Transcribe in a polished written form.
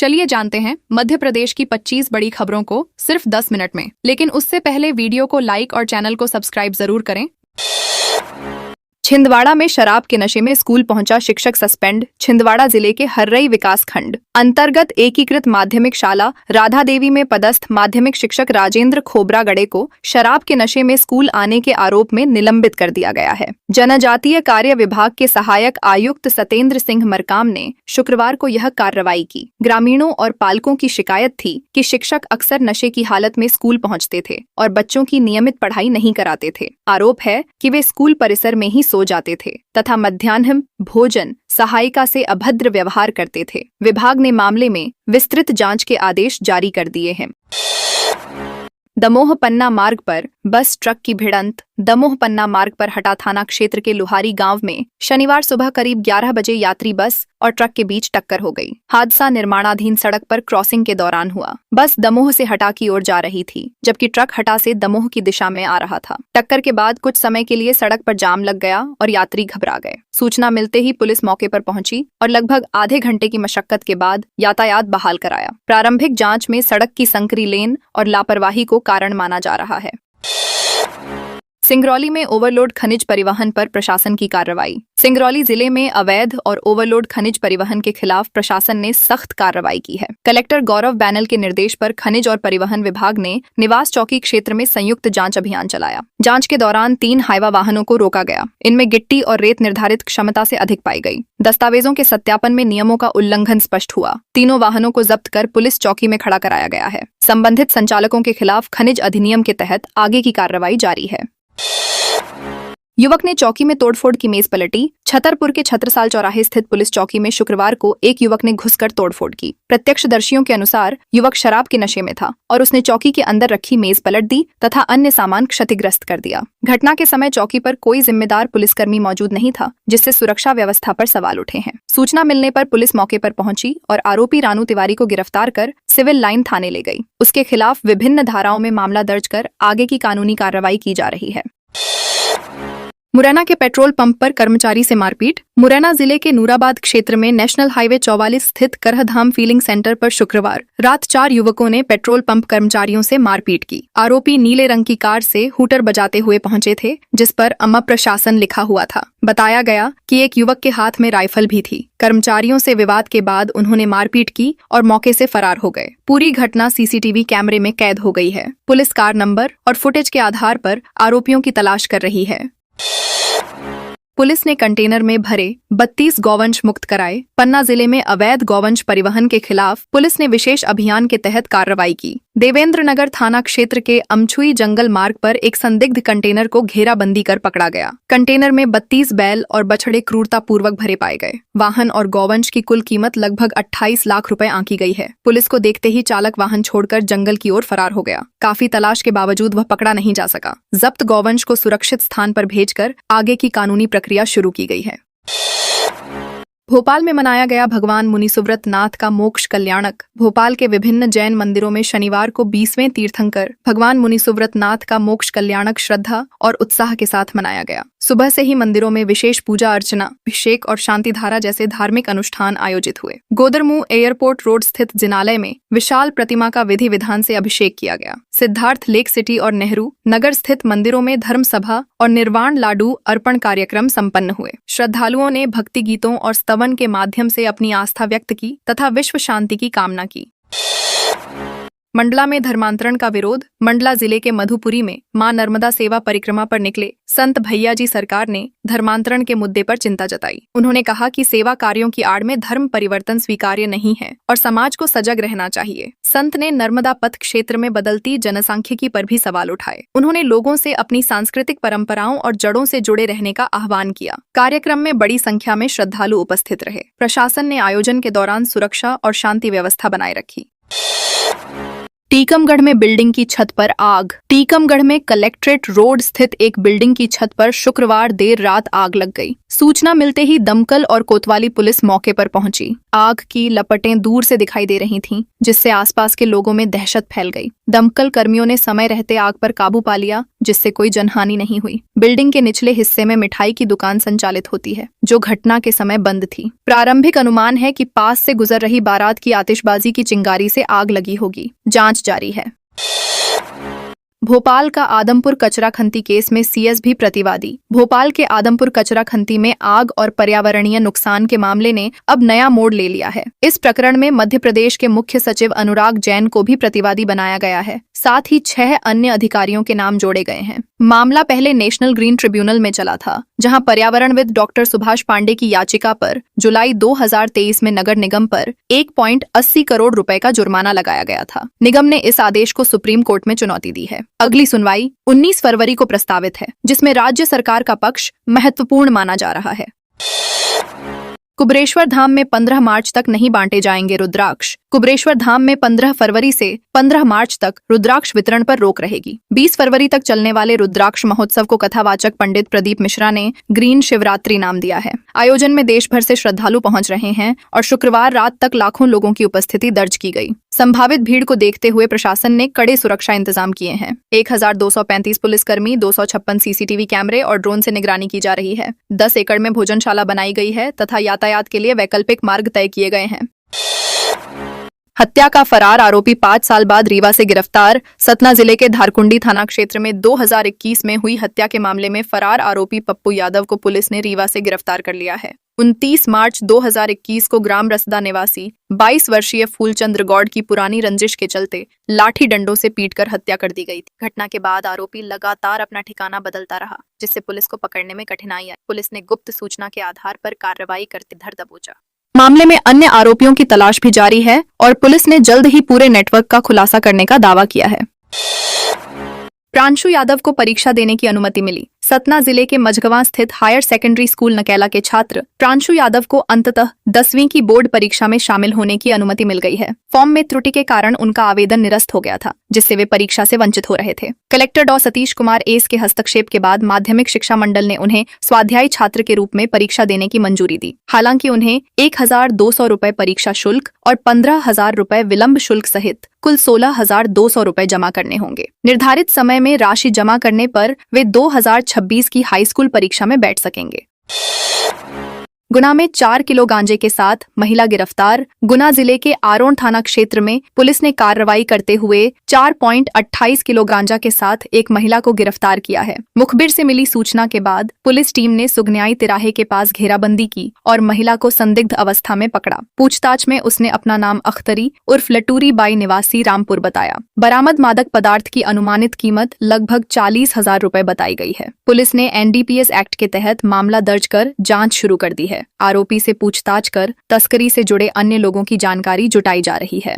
चलिए जानते हैं मध्य प्रदेश की 25 बड़ी खबरों को सिर्फ 10 मिनट में। लेकिन उससे पहले वीडियो को लाइक और चैनल को सब्सक्राइब जरूर करें। छिंदवाड़ा में शराब के नशे में स्कूल पहुंचा शिक्षक सस्पेंड। छिंदवाड़ा जिले के हर्रई विकास खंड अंतर्गत एकीकृत माध्यमिक शाला राधा देवी में पदस्थ माध्यमिक शिक्षक राजेंद्र खोबरा गड़े को शराब के नशे में स्कूल आने के आरोप में निलंबित कर दिया गया है। जनजातीय कार्य विभाग के सहायक आयुक्त सतेंद्र सिंह मरकाम ने शुक्रवार को यह कार्रवाई की। ग्रामीणों और पालकों की शिकायत थी कि शिक्षक अक्सर नशे की हालत में स्कूल पहुंचते थे और बच्चों की नियमित पढ़ाई नहीं कराते थे। आरोप है कि वे स्कूल परिसर में ही सो जाते थे तथा मध्याह्न भोजन सहायिका से अभद्र व्यवहार करते थे। विभाग ने मामले में विस्तृत जांच के आदेश जारी कर दिए हैं। दमोह पन्ना मार्ग पर बस ट्रक की भिड़ंत। दमोह पन्ना मार्ग पर हटा थाना क्षेत्र के लुहारी गांव में शनिवार सुबह करीब 11 बजे यात्री बस और ट्रक के बीच टक्कर हो गई। हादसा निर्माणाधीन सड़क पर क्रॉसिंग के दौरान हुआ। बस दमोह से हटा की ओर जा रही थी जबकि ट्रक हटा से दमोह की दिशा में आ रहा था। टक्कर के बाद कुछ समय के लिए सड़क पर जाम लग गया और यात्री घबरा गए। सूचना मिलते ही पुलिस मौके पर पहुंची और लगभग आधे घंटे की मशक्कत के बाद यातायात बहाल कराया। प्रारंभिक जांच में सड़क की संकरी लेन और लापरवाही को कारण माना जा रहा है। सिंगरौली में ओवरलोड खनिज परिवहन पर प्रशासन की कार्रवाई। सिंगरौली जिले में अवैध और ओवरलोड खनिज परिवहन के खिलाफ प्रशासन ने सख्त कार्रवाई की है। कलेक्टर गौरव बैनल के निर्देश पर खनिज और परिवहन विभाग ने निवास चौकी क्षेत्र में संयुक्त जांच अभियान चलाया। जांच के दौरान 3 हाइवा वाहनों को रोका गया। इनमें गिट्टी और रेत निर्धारित क्षमता से अधिक पाई गई। दस्तावेजों के सत्यापन में नियमों का उल्लंघन स्पष्ट हुआ। तीनों वाहनों को जब्त कर पुलिस चौकी में खड़ा कराया गया है। संबंधित संचालकों के खिलाफ खनिज अधिनियम के तहत आगे की कार्रवाई जारी है। युवक ने चौकी में तोड़फोड़ की मेज पलटी। छतरपुर के छत्रसाल चौराहे स्थित पुलिस चौकी में शुक्रवार को एक युवक ने घुसकर तोड़फोड़ की। प्रत्यक्षदर्शियों के अनुसार युवक शराब के नशे में था और उसने चौकी के अंदर रखी मेज पलट दी तथा अन्य सामान क्षतिग्रस्त कर दिया। घटना के समय चौकी पर कोई जिम्मेदार पुलिसकर्मी मौजूद नहीं था, जिससे सुरक्षा व्यवस्था पर सवाल उठे हैं। सूचना मिलने पर पुलिस मौके पर पहुंची और आरोपी रानू तिवारी को गिरफ्तार कर सिविल लाइन थाने ले गई। उसके खिलाफ विभिन्न धाराओं में मामला दर्ज कर आगे की कानूनी कार्रवाई की जा रही है। मुरैना के पेट्रोल पंप पर कर्मचारी से मारपीट। मुरैना जिले के नूराबाद क्षेत्र में नेशनल हाईवे 44 स्थित करहधाम फीलिंग सेंटर पर शुक्रवार रात 4 युवकों ने पेट्रोल पंप कर्मचारियों से मारपीट की। आरोपी नीले रंग की कार से हूटर बजाते हुए पहुंचे थे, जिस पर अम्मा प्रशासन लिखा हुआ था। बताया गया कि एक युवक के हाथ में राइफल भी थी। कर्मचारियों से विवाद के बाद उन्होंने मारपीट की और मौके से फरार हो गए। पूरी घटना सीसीटीवी कैमरे में कैद हो गई है। पुलिस कार नंबर और फुटेज के आधार पर आरोपियों की तलाश कर रही है। पुलिस ने कंटेनर में भरे 32 गौवंश मुक्त कराए। पन्ना जिले में अवैध गौवंश परिवहन के खिलाफ पुलिस ने विशेष अभियान के तहत कार्रवाई की। देवेंद्र नगर थाना क्षेत्र के अमछुई जंगल मार्ग पर एक संदिग्ध कंटेनर को घेराबंदी कर पकड़ा गया। कंटेनर में 32 बैल और बछड़े क्रूरतापूर्वक भरे पाए गए। वाहन और गौवंश की कुल कीमत लगभग 28 लाख रुपए आंकी गई है। पुलिस को देखते ही चालक वाहन छोड़कर जंगल की ओर फरार हो गया। काफी तलाश के बावजूद वह पकड़ा नहीं जा सका। जब्त गौवंश को सुरक्षित स्थान पर भेजकर आगे की कानूनी प्रक्रिया शुरू की गई है। भोपाल में मनाया गया भगवान मुनिसुव्रत नाथ का मोक्ष कल्याणक। भोपाल के विभिन्न जैन मंदिरों में शनिवार को 20वें तीर्थंकर भगवान मुनिसुव्रत नाथ का मोक्ष कल्याणक श्रद्धा और उत्साह के साथ मनाया गया। सुबह से ही मंदिरों में विशेष पूजा अर्चना, अभिषेक और शांति धारा जैसे धार्मिक अनुष्ठान आयोजित हुए। गोदरमुंह एयरपोर्ट रोड स्थित जिनालय में विशाल प्रतिमा का विधि विधान से अभिषेक किया गया। सिद्धार्थ लेक सिटी और नेहरू नगर स्थित मंदिरों में धर्म सभा और निर्वाण लाडू अर्पण कार्यक्रम संपन्न हुए। श्रद्धालुओं ने भक्ति गीतों और स्तवन के माध्यम से अपनी आस्था व्यक्त की तथा विश्व शांति की कामना की। मंडला में धर्मांतरण का विरोध। मंडला जिले के मधुपुरी में मां नर्मदा सेवा परिक्रमा पर निकले संत भैया जी सरकार ने धर्मांतरण के मुद्दे पर चिंता जताई। उन्होंने कहा कि सेवा कार्यों की आड़ में धर्म परिवर्तन स्वीकार्य नहीं है और समाज को सजग रहना चाहिए। संत ने नर्मदा पथ क्षेत्र में बदलती जनसांख्यिकी पर भी सवाल उठाए। उन्होंने लोगों से अपनी सांस्कृतिक परंपराओं और जड़ों से जुड़े रहने का आह्वान किया। कार्यक्रम में बड़ी संख्या में श्रद्धालु उपस्थित रहे। प्रशासन ने आयोजन के दौरान सुरक्षा और शांति व्यवस्था बनाए रखी। टीकमगढ़ में बिल्डिंग की छत पर आग। टीकमगढ़ में कलेक्ट्रेट रोड स्थित एक बिल्डिंग की छत पर शुक्रवार देर रात आग लग गई। सूचना मिलते ही दमकल और कोतवाली पुलिस मौके पर पहुंची। आग की लपटें दूर से दिखाई दे रही थीं, जिससे आसपास के लोगों में दहशत फैल गई। दमकल कर्मियों ने समय रहते आग पर काबू पा लिया, जिससे कोई जनहानि नहीं हुई। बिल्डिंग के निचले हिस्से में मिठाई की दुकान संचालित होती है, जो घटना के समय बंद थी। प्रारंभिक अनुमान है कि पास से गुजर रही बारात की आतिशबाजी की चिंगारी से आग लगी होगी। जांच जारी है। भोपाल का आदमपुर कचरा खंती केस में सीएस भी प्रतिवादी। भोपाल के आदमपुर कचरा खंती में आग और पर्यावरणीय नुकसान के मामले ने अब नया मोड़ ले लिया है। इस प्रकरण में मध्य प्रदेश के मुख्य सचिव अनुराग जैन को भी प्रतिवादी बनाया गया है। साथ ही 6 अन्य अधिकारियों के नाम जोड़े गए हैं। मामला पहले नेशनल ग्रीन ट्रिब्यूनल में चला था, जहां पर्यावरणविद डॉक्टर सुभाष पांडे की याचिका पर जुलाई 2023 में नगर निगम पर 1.80 करोड़ रुपए का जुर्माना लगाया गया था। निगम ने इस आदेश को सुप्रीम कोर्ट में चुनौती दी है। अगली सुनवाई 19 फरवरी को प्रस्तावित है, जिसमें राज्य सरकार का पक्ष महत्वपूर्ण माना जा रहा है। कुबरेश्वर धाम में 15 मार्च तक नहीं बांटे जाएंगे रुद्राक्ष। कुबरेश्वर धाम में 15 फरवरी से 15 मार्च तक रुद्राक्ष वितरण पर रोक रहेगी। 20 फरवरी तक चलने वाले रुद्राक्ष महोत्सव को कथावाचक पंडित प्रदीप मिश्रा ने ग्रीन शिवरात्रि नाम दिया है। आयोजन में देश भर से श्रद्धालु पहुंच रहे हैं और शुक्रवार रात तक लाखों लोगों की उपस्थिति दर्ज की गई। संभावित भीड़ को देखते हुए प्रशासन ने कड़े सुरक्षा इंतजाम किए हैं। 1235 पुलिसकर्मी, 256 सीसीटीवी कैमरे और ड्रोन से निगरानी की जा रही है। 10 एकड़ में भोजनशाला बनाई गई है तथा यातायात के लिए वैकल्पिक मार्ग तय किए गए हैं। हत्या का फरार आरोपी 5 साल बाद रीवा से गिरफ्तार। सतना जिले के धारकुंडी थाना क्षेत्र में 2021 में हुई हत्या के मामले में फरार आरोपी पप्पू यादव को पुलिस ने रीवा से गिरफ्तार कर लिया है। 29 मार्च 2021 को ग्राम रसदा निवासी 22 वर्षीय फूलचंद्र गौड़ की पुरानी रंजिश के चलते लाठी डंडों से पीटकर हत्या कर दी गई थी। घटना के बाद आरोपी लगातार अपना ठिकाना बदलता रहा, जिससे पुलिस को पकड़ने में कठिनाई आई। पुलिस ने गुप्त सूचना के आधार पर कार्रवाई करते धर दबोचा। मामले में अन्य आरोपियों की तलाश भी जारी है और पुलिस ने जल्द ही पूरे नेटवर्क का खुलासा करने का दावा किया है। प्रांशु यादव को परीक्षा देने की अनुमति मिली। सतना जिले के मझगवां स्थित हायर सेकेंडरी स्कूल नकेला के छात्र प्रांशु यादव को अंततः 10वीं की बोर्ड परीक्षा में शामिल होने की अनुमति मिल गई है। फॉर्म में त्रुटि के कारण उनका आवेदन निरस्त हो गया था, जिससे वे परीक्षा से वंचित हो रहे थे। कलेक्टर डॉ सतीश कुमार एस के हस्तक्षेप के बाद माध्यमिक शिक्षा मंडल ने उन्हें स्वाध्यायी छात्र के रूप में परीक्षा देने की मंजूरी दी। हालांकि उन्हें 1200 रुपए परीक्षा शुल्क और 15,000 रुपए विलंब शुल्क सहित कुल 16,200 रुपए जमा करने होंगे। निर्धारित समय में राशि जमा करने पर वे 2026 की हाई स्कूल परीक्षा में बैठ सकेंगे। गुना में 4 किलो गांजे के साथ महिला गिरफ्तार। गुना जिले के आरोन थाना क्षेत्र में पुलिस ने कार्रवाई करते हुए 4.28 किलो गांजा के साथ एक महिला को गिरफ्तार किया है। मुखबिर से मिली सूचना के बाद पुलिस टीम ने सुगन्याई तिराहे के पास घेराबंदी की और महिला को संदिग्ध अवस्था में पकड़ा। पूछताछ में उसने अपना नाम अख्तरी उर्फ लटूरी बाई निवासी रामपुर बताया। बरामद मादक पदार्थ की अनुमानित कीमत लगभग 40,000 रुपए बताई गई है। पुलिस ने NDPS एक्ट के तहत मामला दर्ज कर जाँच शुरू कर दी है। आरोपी से पूछताछ कर तस्करी से जुड़े अन्य लोगों की जानकारी जुटाई जा रही है।